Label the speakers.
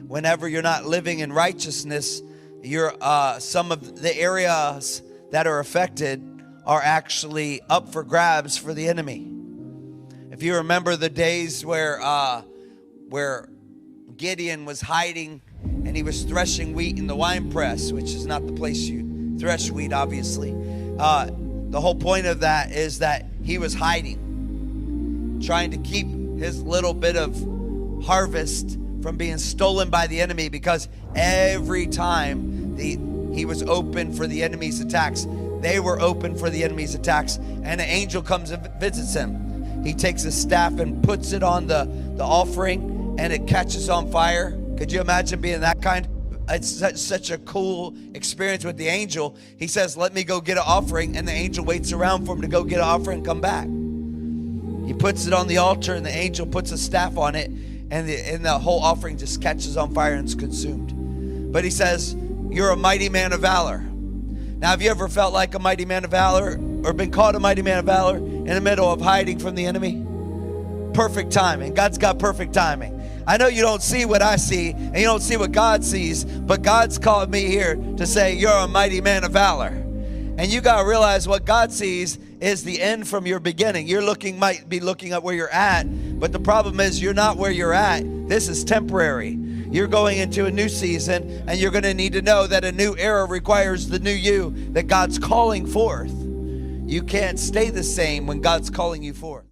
Speaker 1: Whenever you're not living in righteousness, you're some of the areas that are affected are actually up for grabs for the enemy. If you remember the days where Gideon was hiding and he was threshing wheat in the winepress, which is not the place you thresh wheat, obviously. The whole point of that is that he was hiding, trying to keep his little bit of harvest from being stolen by the enemy, because every time he was open for the enemy's attacks, they were open for the enemy's attacks, and an angel comes and visits him. He takes his staff and puts it on the offering, and it catches on fire. Could you imagine being that kind? It's such a cool experience with the angel. He says, let me go get an offering, and the angel waits around for him to go get an offering and come back. He puts it on the altar, and the angel puts a staff on it, and the whole offering just catches on fire and is consumed. But he says, you're a mighty man of valor. Now, have you ever felt like a mighty man of valor, or been called a mighty man of valor in the middle of hiding from the enemy? Perfect timing. God's got perfect timing. I know you don't see what I see, and you don't see what God sees, but God's called me here to say you're a mighty man of valor. And you got to realize what God sees is the end from your beginning. Might be looking at where you're at, but the problem is you're not where you're at. This is temporary. You're going into a new season, and you're going to need to know that a new era requires the new you that God's calling forth. You can't stay the same when God's calling you forth.